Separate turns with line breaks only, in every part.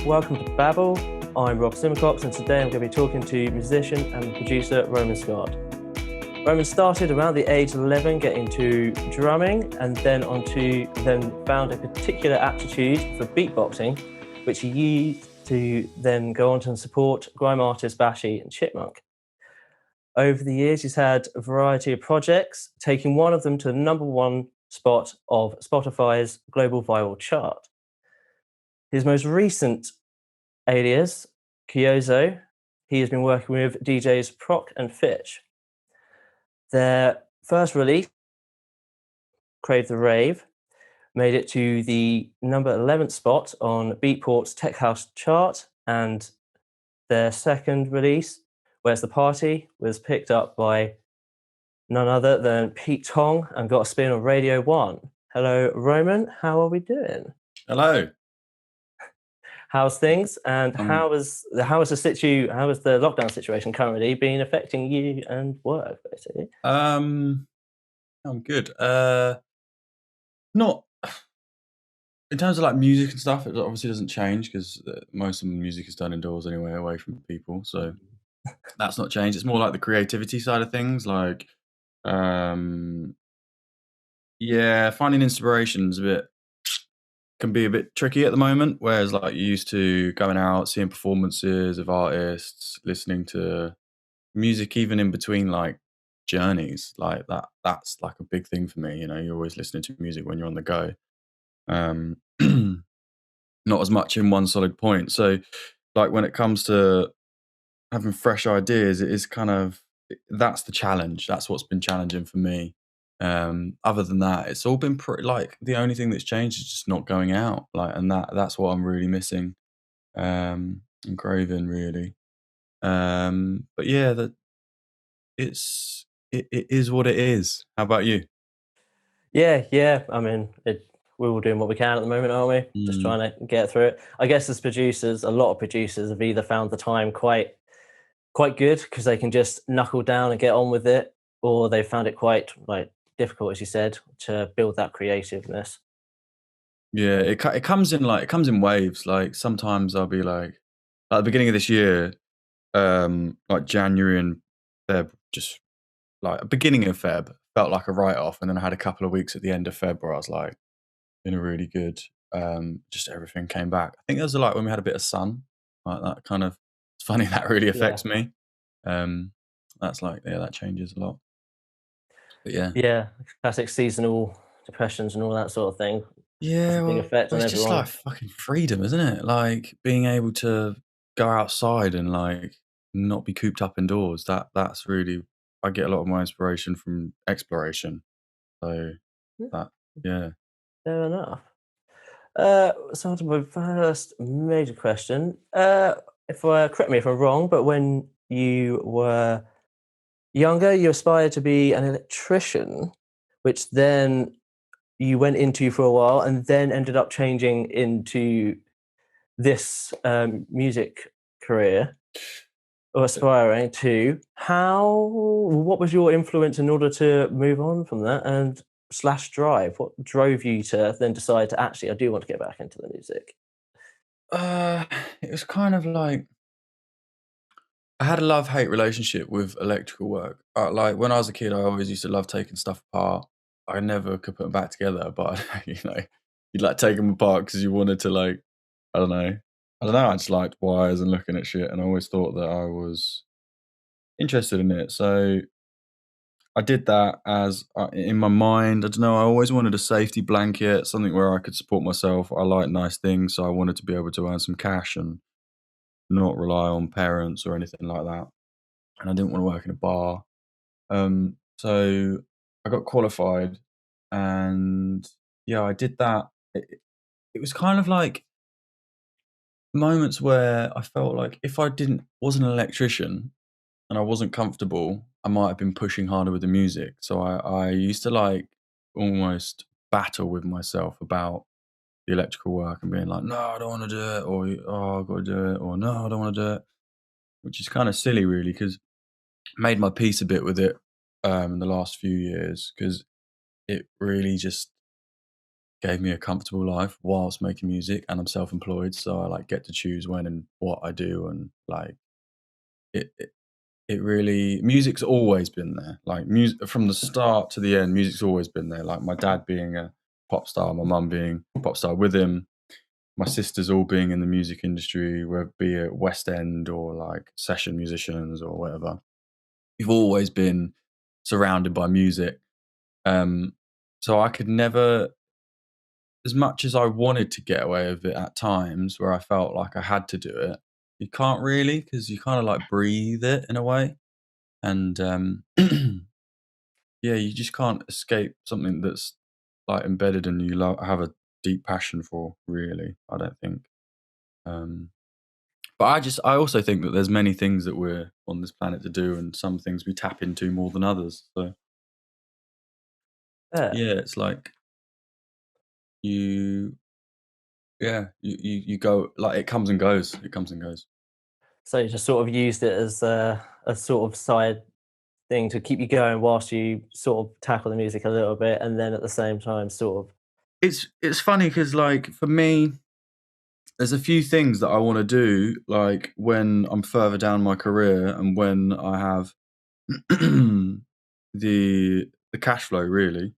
welcome to Babble. I'm Rob Simcox, and today I'm going to be talking to musician and producer Roman Scott. Roman started around the age of 11 getting into drumming, and then found a particular aptitude for beatboxing, which he used to then go on to support grime artists Bashy and Chipmunk. Over the years, he's had a variety of projects, taking one of them to the #1 spot of Spotify's global viral chart. His most recent alias, KYOZO, he has been working with DJs Prok and Fitch. Their first release, Crave The Rave, made it to the #11 spot on Beatport's Tech House chart, and their second release, Where's the Party, was picked up by none other than Pete Tongs and got a spin on Radio 1. Hello, Roman. How are we doing?
Hello.
How's things? And how is the lockdown situation currently been affecting you and work, basically?
I'm good. Not in terms of like music and stuff. It obviously doesn't change because most of the music is done indoors anyway, away from people. So that's not changed. It's more like the creativity side of things. Like, finding inspiration's can be a bit tricky at the moment. Whereas like you used to going out, seeing performances of artists, listening to music, even in between like journeys, like that's like a big thing for me. You know, you're always listening to music when you're on the go. Not as much in one solid point. So like when it comes to having fresh ideas, it is kind of, that's the challenge. That's what's been challenging for me. Other than that, it's all been pretty, like the only thing that's changed is just not going out, like, and that's what I'm really missing and craving, really. But yeah, it is what it is. How about you?
Yeah. I mean, we're all doing what we can at the moment, aren't we? Just trying to get through it. I guess as producers, a lot of producers have either found the time quite good because they can just knuckle down and get on with it, or they found it quite like difficult, as you said, to build that creativeness.
Yeah, it comes in waves. Like sometimes I'll be like at the beginning of this year, like January and Feb, just like beginning of Feb felt like a write off, and then I had a couple of weeks at the end of Feb where I was like in a really good. Just everything came back. I think there was like when we had a bit of sun, like that kind of. It's funny that really affects me. That's like that changes a lot. But yeah.
Yeah, classic seasonal depressions and all that sort of thing. Has
Yeah,
a big
well,
effect on
it's just like
everyone.
fucking freedom, isn't it? Like being able to go outside and like not be cooped up indoors. That's really, I get a lot of my inspiration from exploration. So
Yeah,
that yeah.
fair enough. So on to my first major question. If correct me if I'm wrong, but when you were younger, you aspired to be an electrician, which then you went into for a while and then ended up changing into this music career or aspiring to. What was your influence in order to move on from that and slash drive? What drove you to then decide to actually, I do want to get back into the music?
Uh it was kind of like I had a love-hate relationship with electrical work. Like when I was a kid, I always used to love taking stuff apart. I never could put them back together, but you'd like take them apart because you wanted to like, I don't know. I don't know. I just liked wires and looking at shit, and I always thought that I was interested in it. So I did that as in my mind. I don't know. I always wanted a safety blanket, something where I could support myself. I like nice things, so I wanted to be able to earn some cash and not rely on parents or anything like that. And I didn't want to work in a bar. So I got qualified, and yeah, I did that. It was kind of like moments where I felt like if I didn't wasn't an electrician and I wasn't comfortable, I might have been pushing harder with the music. So I used to like almost battle with myself about the electrical work and being like, no, I don't want to do it, or oh, I've got to do it, or no, I don't want to do it, which is kind of silly, really, because made my peace a bit with it in the last few years because it really just gave me a comfortable life whilst making music, and I'm self-employed, so I like get to choose when and what I do, and like it it, it really music's always been there. Like music from the start to the end, music's always been there. Like my dad being a pop star, my mum being a pop star with him, my sisters all being in the music industry, whether be it West End or like session musicians or whatever. We've always been surrounded by music. Um, so I could never, as much as I wanted to get away with it at times where I felt like I had to do it, you can't really because you kind of like breathe it in a way. And yeah, you just can't escape something that's like embedded and you have a deep passion for, really, I don't think. Um, but I also think that there's many things that we're on this planet to do and some things we tap into more than others. So
Yeah.
yeah, it's like you you go like it comes and goes. It comes and goes.
So you just sort of used it as a sort of side thing to keep you going whilst you sort of tackle the music a little bit, and then at the same time, sort of.
It's funny because like for me, there's a few things that I want to do like when I'm further down my career and when I have the cash flow really,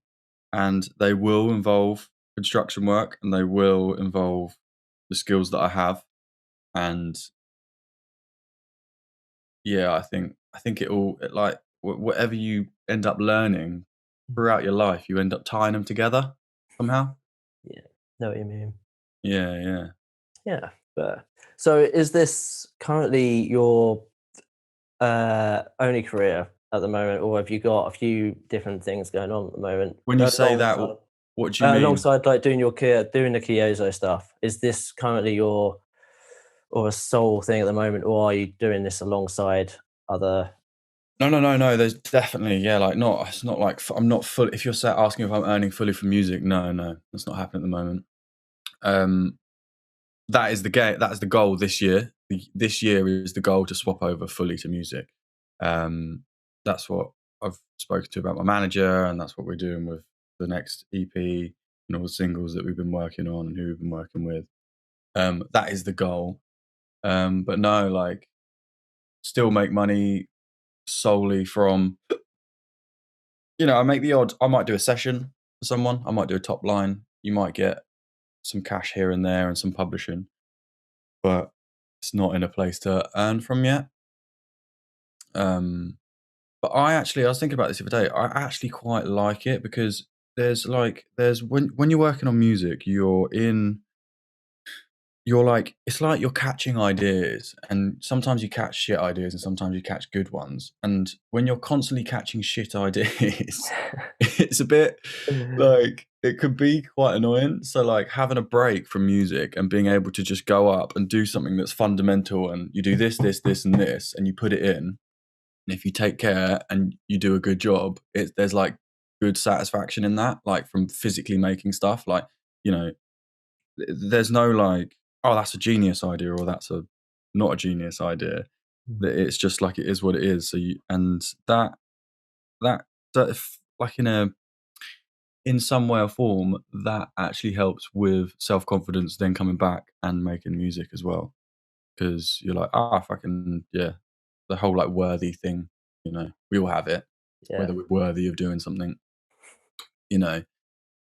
and they will involve construction work and they will involve the skills that I have. And yeah, I think it all like whatever you end up learning throughout your life, you end up tying them together somehow.
Yeah, know what you mean.
Yeah, yeah.
Yeah, but so is this currently your only career at the moment, or have you got a few different things going on at the moment
When you say that,
alongside
what do you mean?
alongside like doing doing the KYOZO stuff? Is this currently your or a sole thing at the moment, or are you doing this alongside other?
No, no, no, no. There's definitely like not. It's not like I'm not full. If you're asking if I'm earning fully from music, no, no, that's not happening at the moment. Um, that is the game. That is the goal this year. This year is the goal to swap over fully to music. Um, that's what I've spoken to about my manager, and that's what we're doing with the next EP and all the singles that we've been working on and who we've been working with. That is the goal. But no, like still make money solely from I make the odd. I might do a session for someone. I might do a top line. You might get some cash here and there and some publishing, but it's not in a place to earn from yet. But I was thinking about this the other day. I actually quite like it because there's when you're working on music, you're like it's like you're catching ideas, and sometimes you catch shit ideas and sometimes you catch good ones. And when you're constantly catching shit ideas, it's a bit like it could be quite annoying. So like having a break from music and being able to just go up and do something that's fundamental, and you do this and this and you put it in, and if you take care and you do a good job, there's like good satisfaction in that, like from physically making stuff. Like, you know, there's no like, oh, that's a genius idea or that's a not a genius idea. It's just like it is what it is. So and that like in some way or form that actually helps with self-confidence then coming back and making music as well, because you're like, fucking yeah, the whole like worthy thing, we all have it,
Yeah,
whether we're worthy of doing something, you know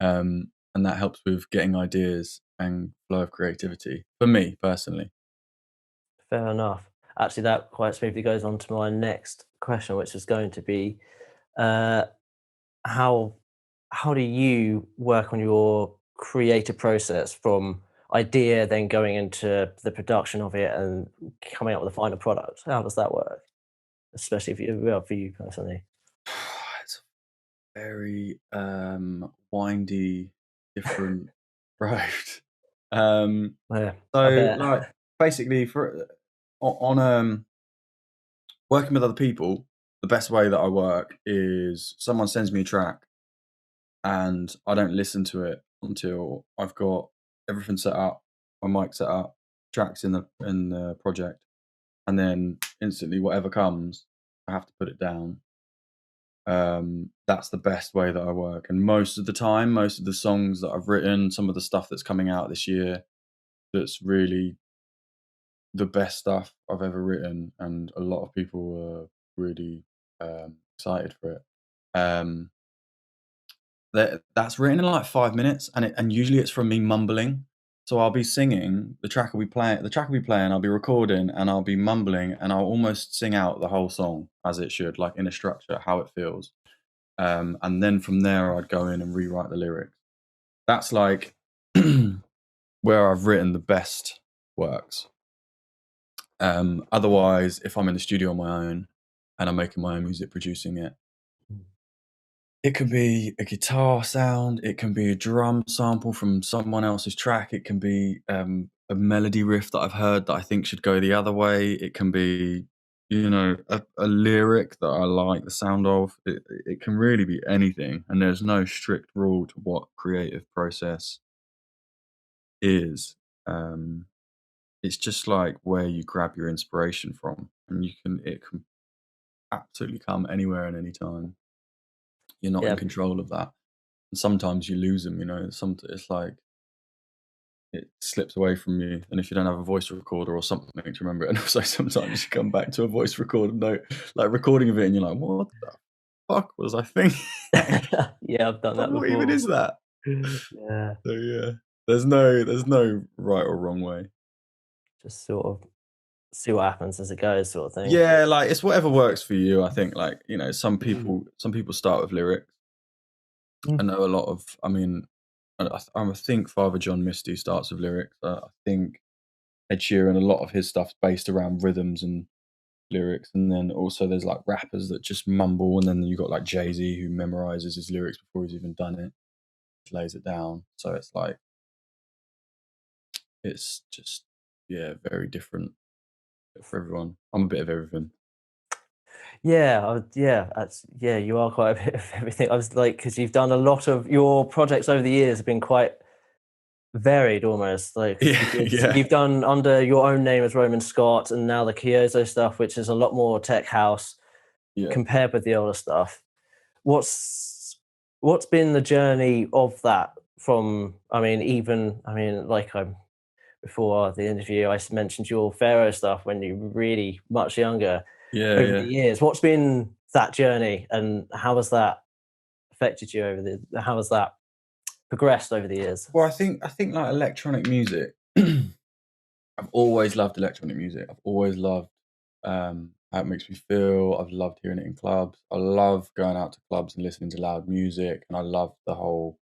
and that helps with getting ideas and flow of creativity for me personally.
fair enough. Actually, that quite smoothly goes on to my next question, which is going to be, uh, how how do you work on your creative process from idea then going into the production of it and coming up with a final product? How does that work? Especially if you, well, for you personally.
It's a very windy different road. um
Yeah, I
so
bet.
like basically for on working with other people, the best way that I work is someone sends me a track and I don't listen to it until I've got everything set up, my mic set up, tracks in the project, and then instantly whatever comes, I have to put it down. That's the best way that I work. And most of the time, most of the songs that I've written, some of the stuff that's coming out this year, that's really the best stuff I've ever written, and a lot of people were really excited for it. Um, that's written in like 5 minutes, and usually it's from me mumbling. So I'll be singing, the track will be playing, I'll be recording, and I'll be mumbling, and I'll almost sing out the whole song as it should, like in a structure, how it feels. And then from there, I'd go in and rewrite the lyrics. That's like where I've written the best works. Otherwise, if I'm in the studio on my own and I'm making my own music, producing it, it can be a guitar sound, it can be a drum sample from someone else's track, it can be a melody riff that I've heard that I think should go the other way, it can be, you know, a lyric that I like the sound of. It can really be anything, and there's no strict rule to what creative process is. It's just like where you grab your inspiration from, and it can absolutely come anywhere and any time. You're not in
Yeah,
control of that. And sometimes you lose them, you know, it's like it slips away from you, and if you don't have a voice recorder or something to remember it, and also sometimes you come back to a voice recorder note, like recording of it, and you're like, "What the fuck was I thinking?
yeah, I've done that
What even
before.
is that?"
Yeah,
So, yeah, there's no right or wrong way.
just sort of see what happens as it goes, sort of thing.
Yeah, like, it's whatever works for you, I think, like, you know,
Mm.
some people start with lyrics. I know a lot of I mean, I think Father John Misty starts with lyrics. I think Ed Sheeran, a lot of his stuff's based around rhythms and lyrics, and then also there's, like, rappers that just mumble, and then you got, like, Jay-Z who memorizes his lyrics before he's even done it, lays it down. So it's like it's just, yeah, very different for everyone. I'm a bit of everything.
Yeah, yeah, yeah, you are quite a bit of everything. I was like, because you've done a lot of your projects over the years have been quite varied almost. Like, 'cause
Yeah, yeah,
you've done under your own name as Roman Scott, and now the KYOZO stuff, which is a lot more tech house
yeah.
compared with the older stuff. What's what's been the journey of that from? I mean, even like before the interview, mentioned your Pharaoh stuff when you were really much younger.
Yeah,
Over the
yeah.
years, what's been that journey, and how has that affected you over the? How has that progressed over the years?
Well, I think, like, electronic music I've always loved electronic music. I've always loved, how it makes me feel. I've loved hearing it in clubs. I love going out to clubs and listening to loud music, and I love the whole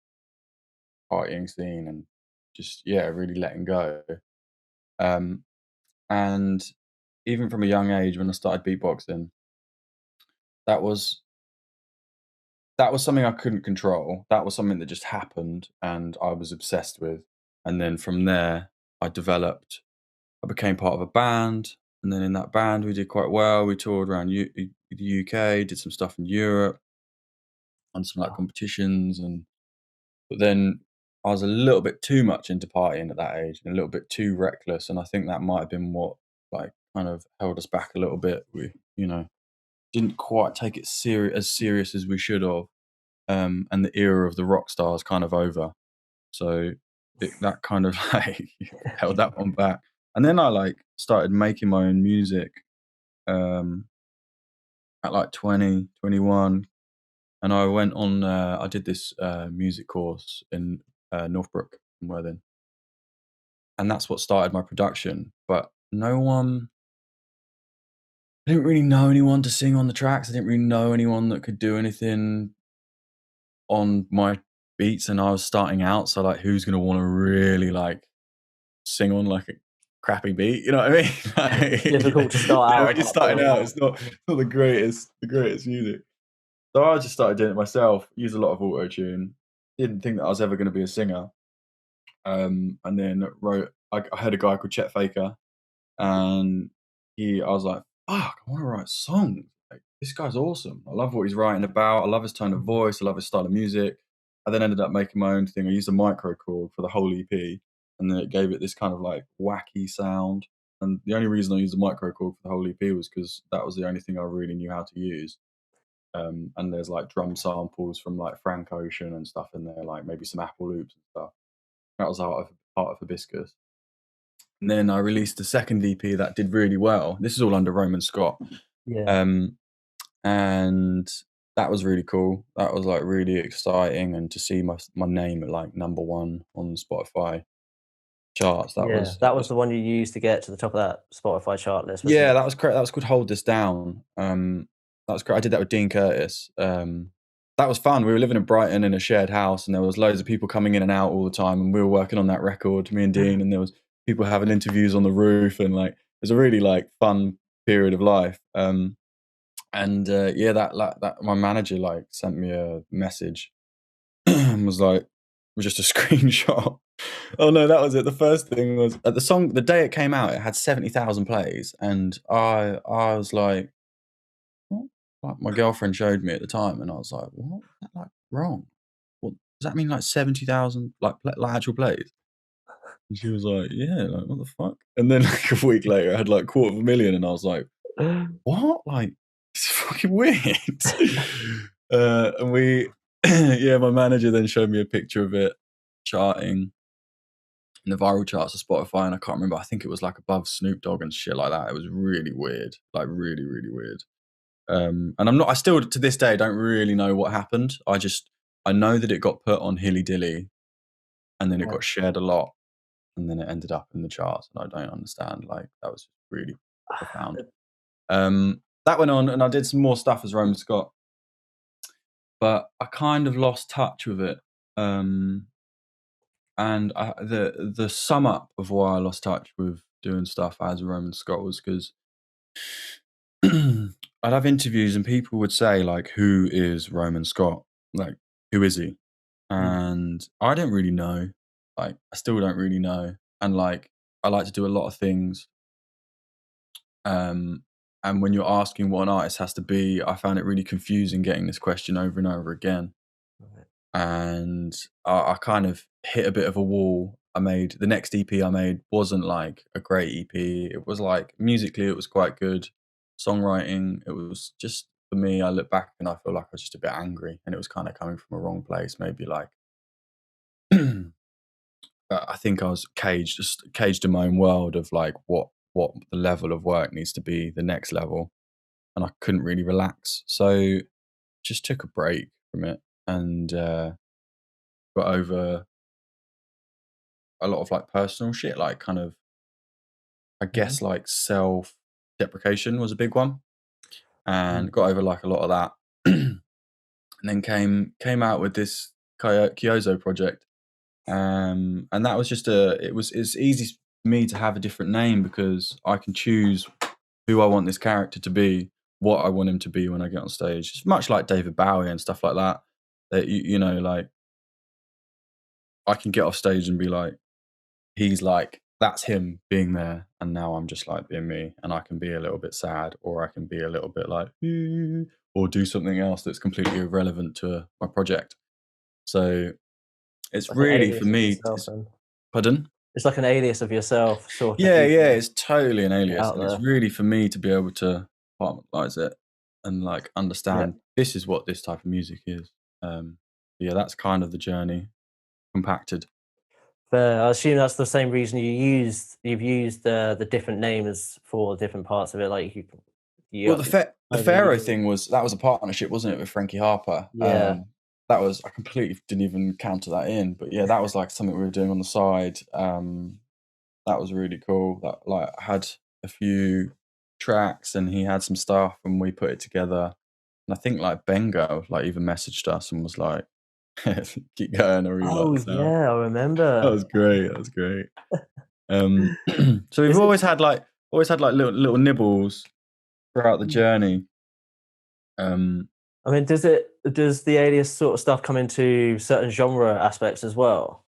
partying scene and just, yeah, really letting go. Um, and even from a young age when I started beatboxing, that was that was something I couldn't control. That was something that just happened and I was obsessed with. And then from there, I became part of a band, and then in that band, we did quite well. We toured around the UK, did some stuff in Europe, on some like
Wow.
competitions, and but then I was a little bit too much into partying at that age, and a little bit too reckless, and I think that might have been what like kind of held us back a little bit. We, you know, didn't quite take it as serious as we should have, and the era of the rock stars kind of over. So that kind of like held that one back. And then I like started making my own music um, at like 20, 21. And I went on, I did this music course in Northbrook in Worthing. And that's what started my production. But I didn't really know anyone to sing on the tracks. I didn't really know anyone that could do anything on my beats. And I was starting out. So, like, who's going to want to really like sing on like a crappy beat, you know what I mean? Like,
Difficult to start
yeah,
out
when you're
at that
starting
point.
out, it's not the greatest music. So I just started doing it myself, used a lot of auto tune. Didn't think that I was ever going to be a singer. And then I heard a guy called Chet Faker, and I was like, fuck, I want to write songs. Like, this guy's awesome. I love what he's writing about. I love his tone of voice. I love his style of music. I then ended up making my own thing. I used a micro chord for the whole EP, and then it gave it this kind of like wacky sound. And the only reason I used a micro chord for the whole EP was because that was the only thing I really knew how to use. and there's like drum samples from like Frank Ocean and stuff in there, like maybe some Apple loops and stuff. That was part of Hibiscus. And then I released the second EP that did really well. This is all under Roman Scott.
Yeah.
And that was really cool. That was like really exciting, and to see my name at like #1 on Spotify charts. That
Yeah.
was
That was the one you used to get to the top of that Spotify chart list, wasn't
yeah,
it?
that was great. That was called Hold This Down. That was great. I did that with Dean Curtis. That was fun. We were living in Brighton in a shared house, and there was loads of people coming in and out all the time, and we were working on that record, me and Dean, and there was people having interviews on the roof, and like it was a really like fun period of life. Yeah, that my manager like sent me a message and was like, was just a screenshot. Oh no, that was it. The first thing was the day it came out, it had 70,000 plays, and I was like, what? Like, my girlfriend showed me at the time, and I was like, what? Is that like wrong? What does that mean? Like 70,000 like actual plays? And she was like, yeah, like what the fuck? And then like a week later, I had like 250,000, and I was like, what? Like, it's fucking weird. And we, yeah, my manager then showed me a picture of it charting in the viral charts of Spotify, and I can't remember. I think it was like above Snoop Dogg and shit like that. It was really weird, like really, really weird. And I still to this day don't really know what happened. I know that it got put on Hilly Dilly, and then it got shared a lot, and then it ended up in the charts, and I don't understand. Like, that was really profound. That went on, and I did some more stuff as Roman Scott, but I kind of lost touch with it. And the sum up of why I lost touch with doing stuff as Roman Scott was because I'd have interviews and people would say like, "Who is Roman Scott? Like, who is he?" And I didn't really know. Like, I still don't really know. And like, I like to do a lot of things. And when you're asking what an artist has to be, I found it really confusing getting this question over and over again.
Right.
And I kind of hit a bit of a wall. The next EP I made wasn't like a great EP. It was like musically, it was quite good. Songwriting, it was just for me. I look back and I feel like I was just a bit angry, and it was kind of coming from a wrong place. Maybe like I think I was caged in my own world of like what the level of work needs to be, the next level, and I couldn't really relax. So just took a break from it and got over a lot of like personal shit, like kind of, I guess like self-deprecation was a big one, and got over like a lot of that, and then came out with this KYOZO project, and that was just it's easy for me to have a different name because I can choose who I want this character to be, what I want him to be when I get on stage. It's much like David Bowie and stuff like that. That you know, like I can get off stage and be like, he's like, that's him being there, and now I'm just like being me, and I can be a little bit sad, or I can be a little bit like, or do something else that's completely irrelevant to my project. So it's
Like an
really for
alias of
me.
yourself, then.
Pardon?
It's like an alias of yourself, sort of.
Yeah,
You
yeah,
can
it's totally an
get
alias,
out
and it's
there.
really for me to be able to compartmentalize it and like
Yeah.
understand this is what this type of music is. Yeah, that's kind of the journey compacted.
Fair. I assume that's the same reason you've used the different names for different parts of it. Like
Well,
you,
the
either you
Pharaoh
do.
thing was a partnership, wasn't it, with Frankie Harper?
Yeah.
That was I completely didn't even counter that in, but yeah, that was like something we were doing on the side. That was really cool. That like I had a few tracks and he had some stuff and we put it together. And I think like Bengo like even messaged us and was like, "Keep going, I really like
Oh
the sound."
yeah, I
That
remember.
was great. That was great. So we've
Is it?
always had like little nibbles throughout the journey.
I mean, does the alias sort of stuff come into certain genre aspects as well?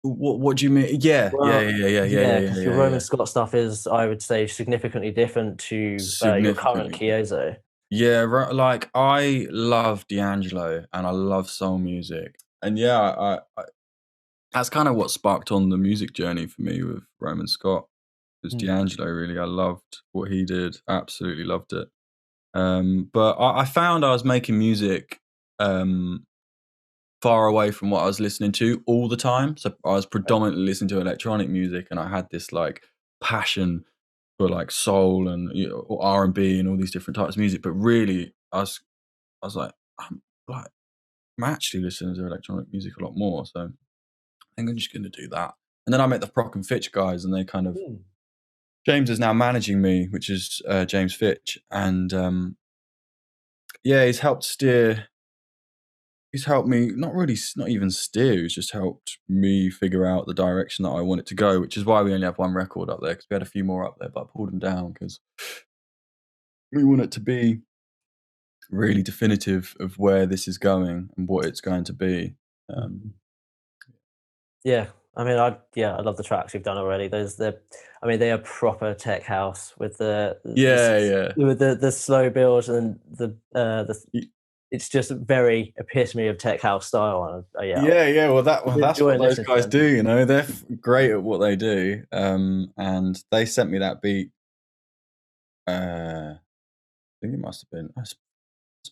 What do you mean? Yeah, yeah,
Well,
yeah, yeah, yeah, yeah,
yeah,
yeah,
because your
yeah,
Roman
yeah.
Scott stuff is, I would say, significantly different to your current
Significantly different.
KYOZO.
Yeah, like I love D'Angelo and I love soul music, and yeah, that's kind of what sparked on the music journey for me with Roman Scott. Was
Mm.
D'Angelo really? I loved what he did. Absolutely loved it. But I found I was making music far away from what I was listening to all the time. So I was predominantly listening to electronic music, and I had this like passion for like soul and or R&B and all these different types of music. But really, I was like, I'm actually listening to electronic music a lot more. So I think I'm just going to do that. And then I met the Prok and Fitch guys, and they kind of James is now managing me, which is James Fitch, and yeah, he's helped steer. He's helped me not even steer. He's just helped me figure out the direction that I want it to go, which is why we only have one record up there, because we had a few more up there, but I pulled them down because we want it to be really definitive of where this is going and what it's going to be.
Yeah, I mean, I love the tracks you've done already. I mean, they are proper tech house with the slow builds and it's just very epitome of tech house style.
Yeah. Well, that's what those guys do. You know, they're great at what they do. And they sent me that beat. I think it must have been. It's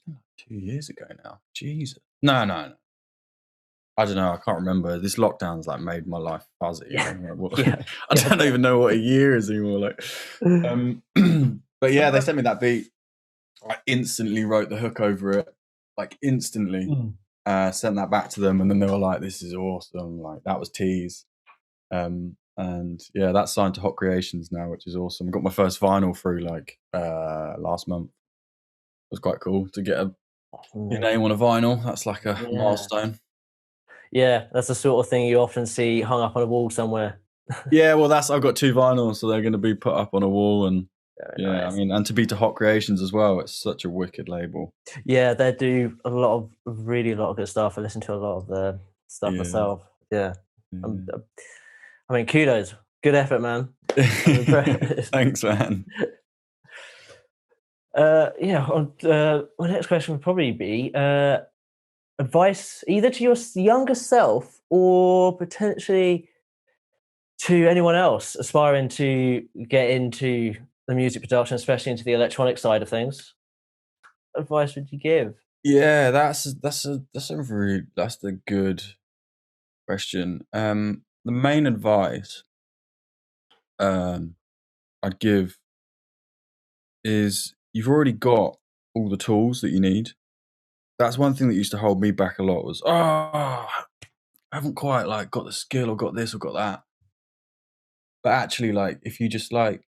been like 2 years ago now. Jesus. No. I don't know. I can't remember. This lockdown's like made my life fuzzy.
Yeah.
You know? I don't even know what a year is anymore. Like, but yeah, they sent me that beat. I instantly wrote the hook over it. Like instantly. Sent that back to them, and then they were like, "This is awesome!" Like that was Tease. And yeah, that's signed to Hot Creations now, which is awesome. I got my first vinyl through like last month. It was quite cool to get your name on a vinyl. That's like a milestone.
Yeah, that's the sort of thing you often see hung up on a wall somewhere.
Yeah, well, I've got 2 vinyls, so they're going to be put up on a wall, and
nice.
I mean, and to be to Hot Creations as well. It's such a wicked label.
Yeah, they do a lot of good stuff. I listen to a lot of their stuff myself. Yeah. I mean, kudos, good effort, man.
Thanks, man.
My next question would probably be advice either to your younger self or potentially to anyone else aspiring to get into the music production, especially into the electronic side of things. What advice would you give?
Yeah, that's a good question. The main advice I'd give is you've already got all the tools that you need. That's one thing that used to hold me back a lot was, I haven't quite like got the skill or got this or got that. But actually, like, if you just like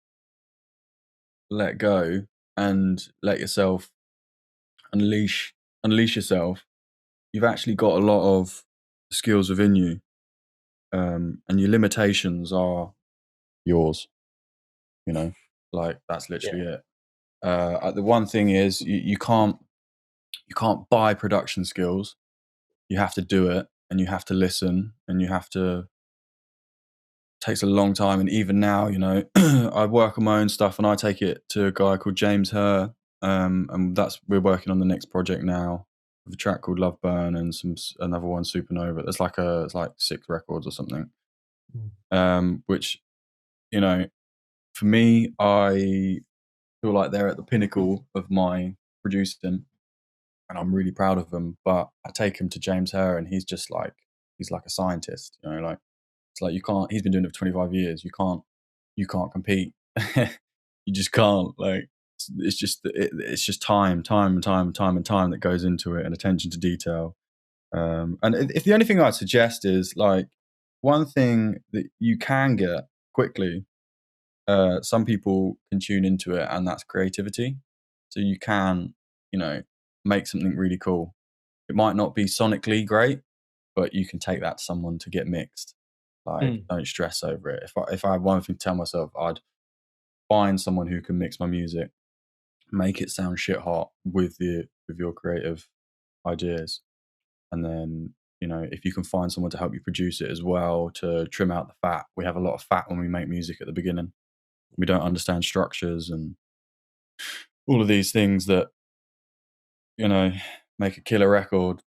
let go and let yourself unleash yourself, you've actually got a lot of skills within you. And your limitations are yours, you know, like that's literally it. The one thing is you can't buy production skills. You have to do it, and you have to listen, and you have to. Takes a long time, and even now, you know, I work on my own stuff, and I take it to a guy called James Herr, and we're working on the next project now with a track called Love Burn and another one, Supernova. It's like 6 records or something, which, you know, for me, I feel like they're at the pinnacle of my producing, and I'm really proud of them. But I take him to James Herr, and he's like a scientist, you know, like. It's like you can't. He's been doing it for 25 years. You can't compete. You just can't. Like it's just time that goes into it, and attention to detail. And if the only thing I'd suggest is like one thing that you can get quickly. Some people can tune into it, and that's creativity. So you can, you know, make something really cool. It might not be sonically great, but you can take that to someone to get mixed. Like, don't stress over it. If I had one thing to tell myself, I'd find someone who can mix my music, make it sound shit hot with your creative ideas, and then, you know, if you can find someone to help you produce it as well, to trim out the fat. We have a lot of fat when we make music at the beginning. We don't understand structures and all of these things that, you know, make a killer record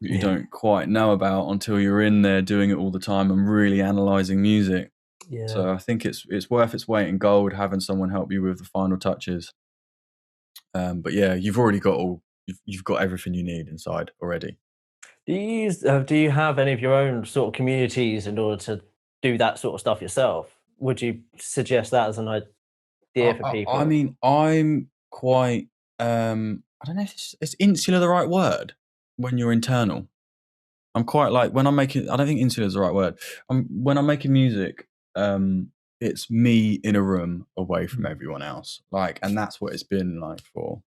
that you don't quite know about until you're in there doing it all the time and really analysing music.
Yeah.
So I think it's worth its weight in gold having someone help you with the final touches. But yeah, you've already got you've got everything you need inside already.
Do you have any of your own sort of communities in order to do that sort of stuff yourself? Would you suggest that as an idea for
I
people?
mean, I'm quite. I don't know if is insular the right word when you're internal. I'm quite like when I'm making. I don't think insular is the right word. When I'm making music. It's me in a room away from everyone else. Like, and that's what it's been like for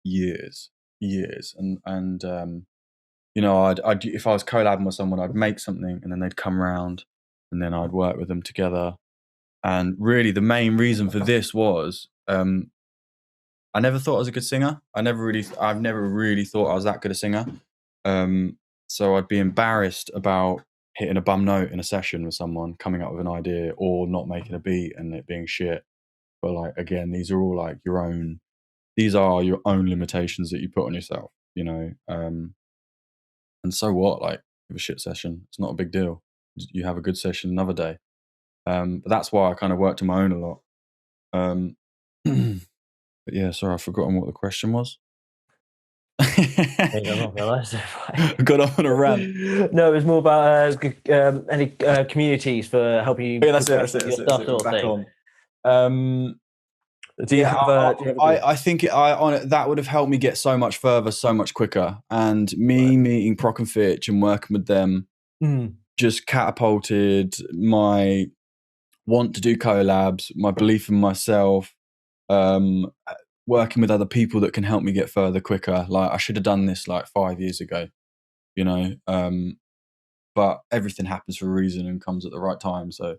years, and you know, I'd if I was collabing with someone, I'd make something, and then they'd come around, and then I'd work with them together. And really, the main reason for this was I never thought I was a good singer. I've never really thought I was that good a singer. So I'd be embarrassed about hitting a bum note in a session with someone, coming up with an idea, or not making a beat and it being shit. But like again, these are all like these are your own limitations that you put on yourself, you know. And so what? Like, have a shit session. It's not a big deal. You have a good session another day. But that's why I kind of worked on my own a lot. But yeah, sorry, I've forgotten what the question was.
I'm not realised.
I got off on a rant.
No, it was more about any communities for helping you
Yeah, that's it.
progress with your stuff, sort of
Back
thing.
on.
Do you have a? Do you have a
I think that would have helped me get so much further, so much quicker. And me meeting Prok and Fitch and working with them just catapulted my want to do collabs, my belief in myself, working with other people that can help me get further quicker. Like I should have done this like 5 years ago, you know. But everything happens for a reason and comes at the right time. So,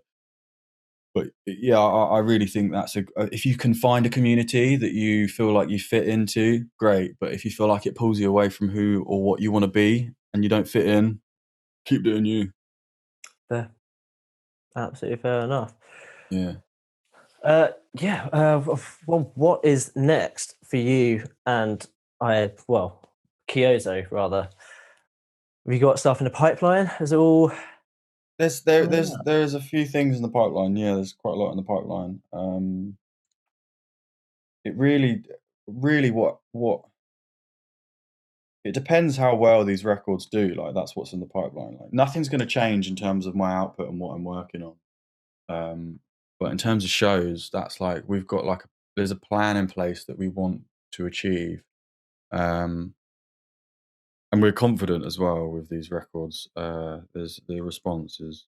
but yeah, I really think that's if you can find a community that you feel like you fit into, great. But if you feel like it pulls you away from who or what you want to be and you don't fit in, keep doing you.
fair, absolutely fair enough.
Yeah.
Yeah. Well, what is next for you and KYOZO rather? Have you got stuff in the pipeline? Is it all?
There's a few things in the pipeline. Yeah, there's quite a lot in the pipeline. It really what it depends how well these records do. Like that's what's in the pipeline. Like nothing's going to change in terms of my output and what I'm working on. But in terms of shows, that's like we've got like there's a plan in place that we want to achieve, and we're confident as well with these records. There's the response has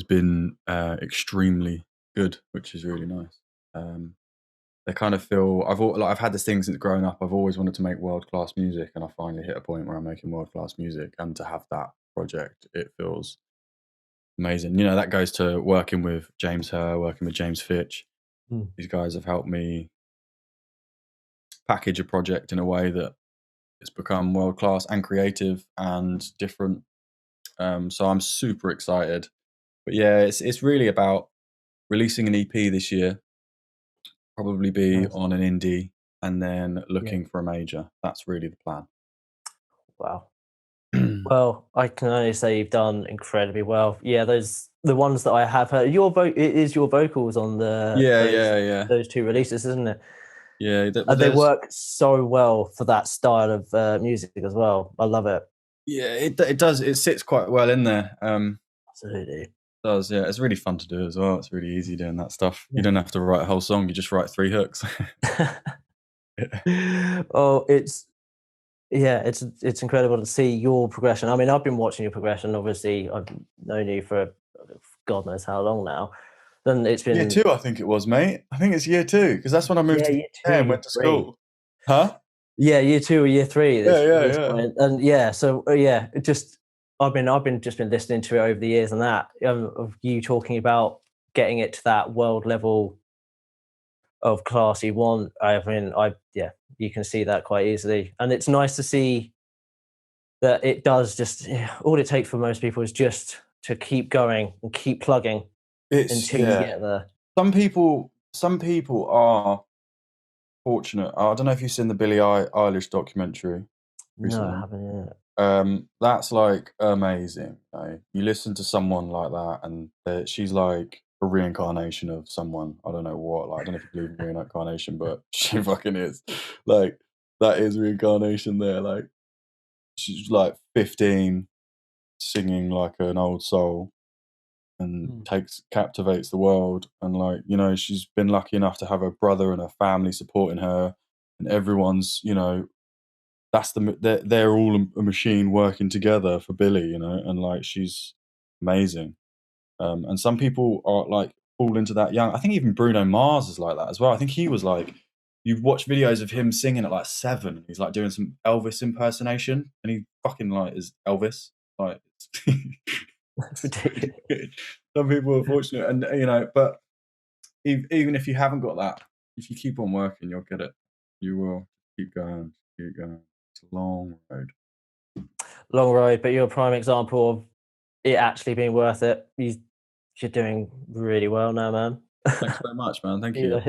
been extremely good, which is really nice. They kind of feel I've had this thing since growing up. I've always wanted to make world class music, and I finally hit a point where I'm making world class music. And to have that project, it feels amazing. You know, that goes to working with James Herr, working with James Fitch. These guys have helped me package a project in a way that it's become world class and creative and different. So I'm super excited. But yeah, it's really about releasing an EP this year. Probably be
Nice.
on an indie and then looking for a major. That's really the plan.
Wow. Well, I can only say you've done incredibly well. Yeah, the ones that I have heard. It is your vocals on
Yeah.
those two releases, isn't it?
Yeah,
And they work so well for that style of music as well. I love it.
yeah, it does. It sits quite well in there.
Absolutely.
It does, yeah. It's really fun to do as well. It's really easy doing that stuff. You don't have to write a whole song. You just write 3 hooks.
Oh, it's incredible to see your progression. I mean, I've been watching your progression. Obviously, I've known you for God knows how long now. Then it's been
Year 2, I think it was, mate. I think it's year 2 because that's when I moved to
year
UK and
2,
went to
year 3.
school. Huh?
Yeah, year 2 or year 3 at this
Yeah.
point. And yeah, so yeah, it just I've been listening to it over the years, and that of you talking about getting it to that world level of class you want. You can see that quite easily, and it's nice to see that it does just all it takes for most people is just to keep going and keep plugging until you get there.
Some people are fortunate. I don't know if you've seen the Billie Eilish documentary
No, I
recently.
haven't yet.
That's like amazing. You listen to someone like that, and she's like a reincarnation of someone. I don't know what. Like, I don't know if you believe in reincarnation, but she fucking is. Like, that is reincarnation there. Like, she's like 15, singing like an old soul, and captivates the world. And like, you know, she's been lucky enough to have her brother and her family supporting her, and everyone's, you know, they're all a machine working together for Billy, you know, and like she's amazing. And some people are like fall into that young. I think even Bruno Mars is like that as well. I think he was like, you watch videos of him singing at like 7. He's like doing some Elvis impersonation, and he fucking like is Elvis. Like,
That's ridiculous.
Some people are fortunate, and you know, but even if you haven't got that, if you keep on working, you'll get it. You will keep going, keep going. It's a long road.
Long road, but you're a prime example of it actually being worth it. You're doing really well now, man.
Thanks so much, man. Thank you.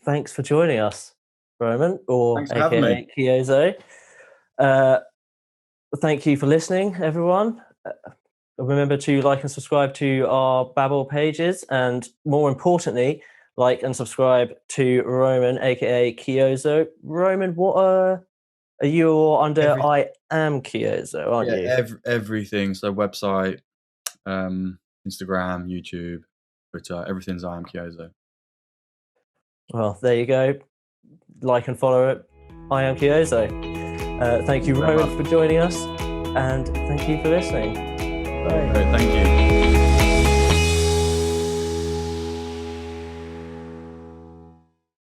Thanks for joining us, Roman, or
Thanks for having
a.k.a.
me.
KYOZO. Thank you for listening, everyone. Remember to like and subscribe to our Babble pages, and more importantly, like and subscribe to Roman, aka KYOZO. Roman, what are you under? I am KYOZO, aren't you?
Everything. So website, Instagram, YouTube, Twitter, everything's I am KYOZO.
Well, there you go. Like and follow it. I am KYOZO. Thank you, Roman, for joining us, and thank you for listening. Bye.
Great, thank you.